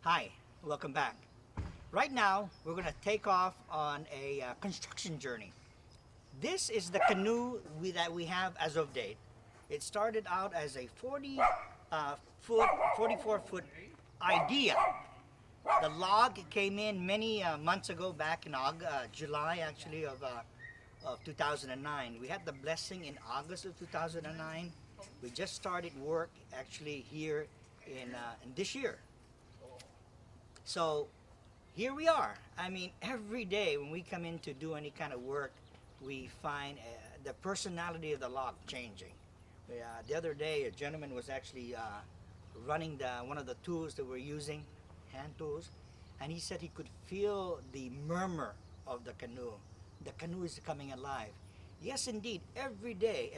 Hi, welcome back. Right now, we're going to take off on a construction journey. This is the canoe that we have as of date. It started out as a 44 foot idea. The log came in many months ago, back in July actually of 2009. We had the blessing in August of 2009. We just started work actually here in this year. So here we are. I mean, every day when we come in to do any kind of work, we find the personality of the log changing. The other day, a gentleman was actually running one of the tools that we're using, hand tools, and he said he could feel the murmur of the canoe. The canoe is coming alive. Yes, indeed, every day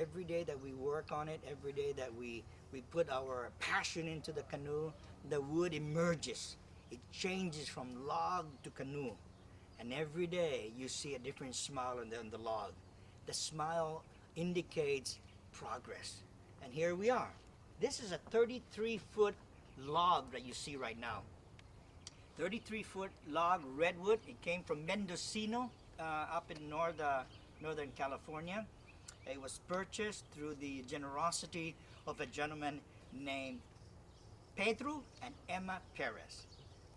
that we work on it, every day that we put our passion into the canoe, the wood emerges. It changes from log to canoe. And every day you see a different smile on the log. The smile indicates progress. And here we are. This is a 33-foot log that you see right now. 33-foot log, redwood. It came from Mendocino up in Northern California. It was purchased through the generosity of a gentleman named Pedro and Emma Perez.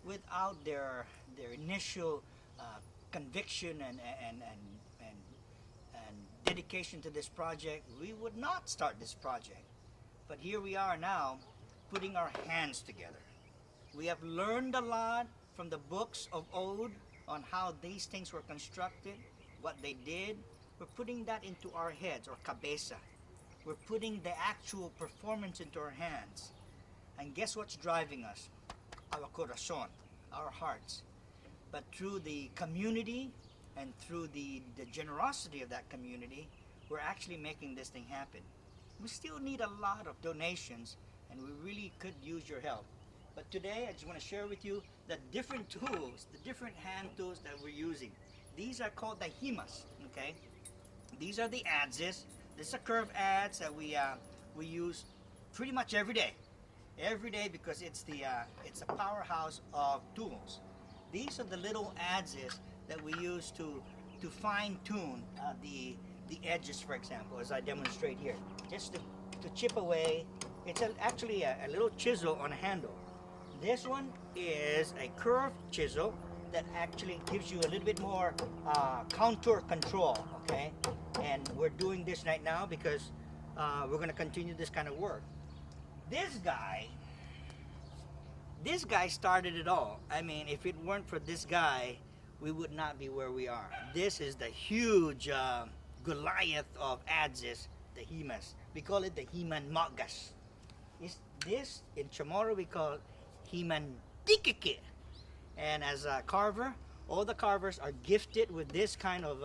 Without their initial conviction and dedication to this project, we would not start this project. But here we are now, putting our hands together. We have learned a lot from the books of old on how these things were constructed, what they did. We're putting that into our heads, or cabeza. We're putting the actual performance into our hands. And guess what's driving us? Our corazón, our hearts. But through the community and through the generosity of that community, we're actually making this thing happen. We still need a lot of donations, and we really could use your help. But today, I just want to share with you the different tools, the different hand tools that we're using. These are called the himas, okay? These are the adzes. This is a curved adze that we use pretty much every day. Every day, because it's a powerhouse of tools. These are the little adzes that we use to fine tune the edges, for example, as I demonstrate here. Just to chip away. It's actually a little chisel on a handle. This one is a curved chisel that actually gives you a little bit more contour control, okay? And we're doing this right now because we're going to continue this kind of work. This guy started it all. I mean, if it weren't for this guy, we would not be where we are. This is the huge Goliath of adzes, the himas. We call it the himan magas. This, in Chamorro, we call it himan tikike. And as a carver, all the carvers are gifted with this kind of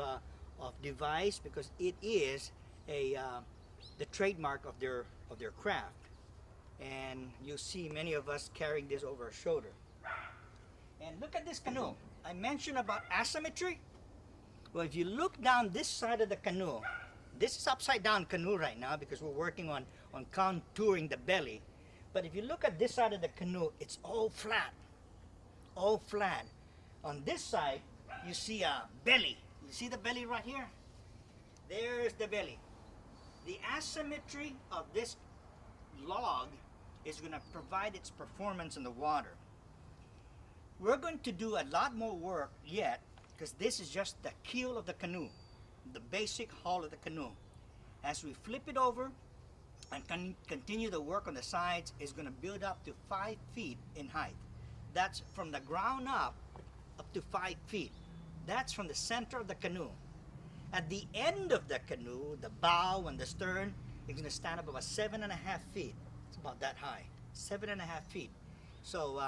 device because it is the trademark of their craft. And you'll see many of us carrying this over our shoulder. And look at this canoe. I mentioned about asymmetry. Well, if you look down this side of the canoe, this is upside down canoe right now because we're working on contouring the belly. But if you look at this side of the canoe, it's all flat. All flat. On this side, you see a belly. You see the belly right here? There's the belly. The asymmetry of this log is going to provide its performance in the water. We're going to do a lot more work yet because this is just the keel of the canoe, the basic hull of the canoe. As we flip it over and continue the work on the sides, it's going to build up to 5 feet in height. That's from the ground up to 5 feet. That's from the center of the canoe. At the end of the canoe, the bow and the stern is going to stand up about 7.5 feet. It's about that high, 7.5 feet. So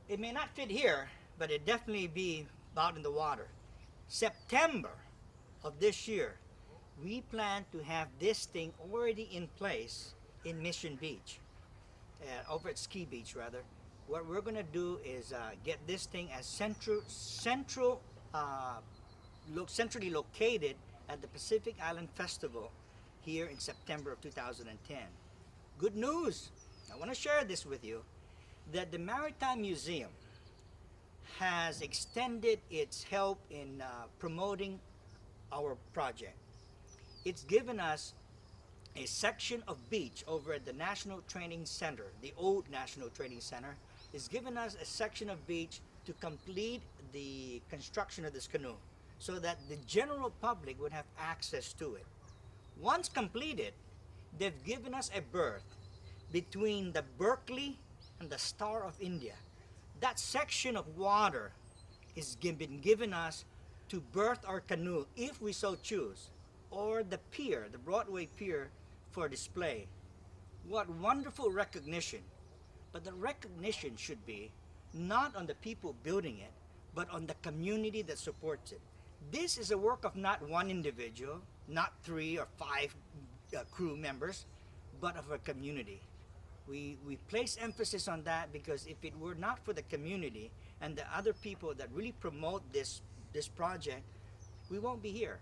it may not fit here, but it definitely be out in the water. September of this year, we plan to have this thing already in place in Mission Beach, over at Ski Beach rather. What we're going to do is get this thing as centrally located at the Pacific Island Festival here in September of 2010. Good news! I want to share this with you. that the Maritime Museum has extended its help in promoting our project. It's given us a section of beach over at the National Training Center, the old National Training Center. It's given us a section of beach to complete the construction of this canoe so that the general public would have access to it. Once completed, they've given us a berth between the Berkeley and the Star of India. That section of water is been given us to berth our canoe if we so choose, or the pier, the Broadway pier, for display. What wonderful recognition. But the recognition should be not on the people building it, but on the community that supports it. This is a work of not one individual, not 3 or 5 crew members, but of a community. We place emphasis on that because if it were not for the community and the other people that really promote this project, we won't be here.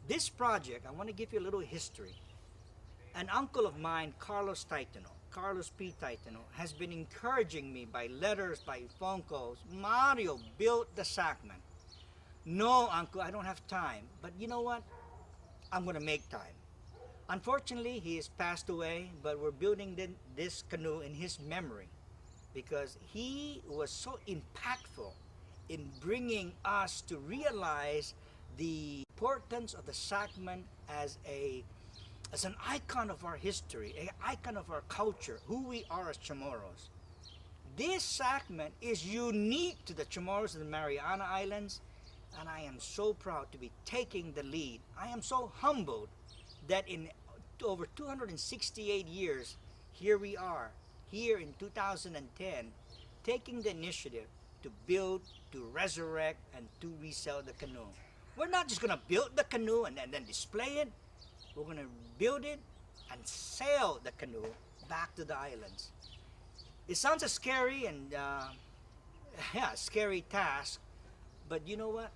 This project, I want to give you a little history. An uncle of mine, Carlos P. Taitano, has been encouraging me by letters, by phone calls. Mario, built the Sakman. No, uncle, I don't have time. But you know what? I'm going to make time. Unfortunately, he has passed away, but we're building this canoe in his memory because he was so impactful in bringing us to realize the importance of the Sakman as an icon of our history, an icon of our culture, who we are as Chamorros. This Sakman is unique to the Chamorros of the Mariana Islands, and I am so proud to be taking the lead. I am so humbled that in over 268 years, here we are, here in 2010, taking the initiative to build, to resurrect, and to resell the canoe. We're not just going to build the canoe and then display it. We're going to build it and sail the canoe back to the islands. It sounds a scary and scary task, but you know what?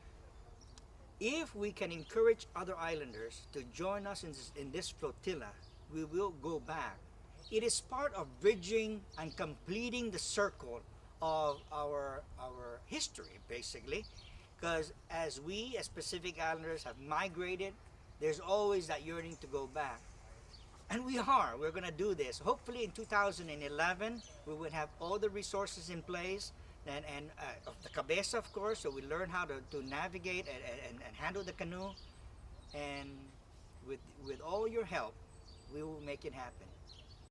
If we can encourage other islanders to join us in this flotilla, we will go back. It is part of bridging and completing the circle of our history, basically, because as we, as Pacific Islanders, have migrated, there's always that yearning to go back. And we're going to do this. Hopefully in 2011, we will have all the resources in place, and of the cabeza, of course, so we learn how to navigate and handle the canoe. And with all your help, we will make it happen.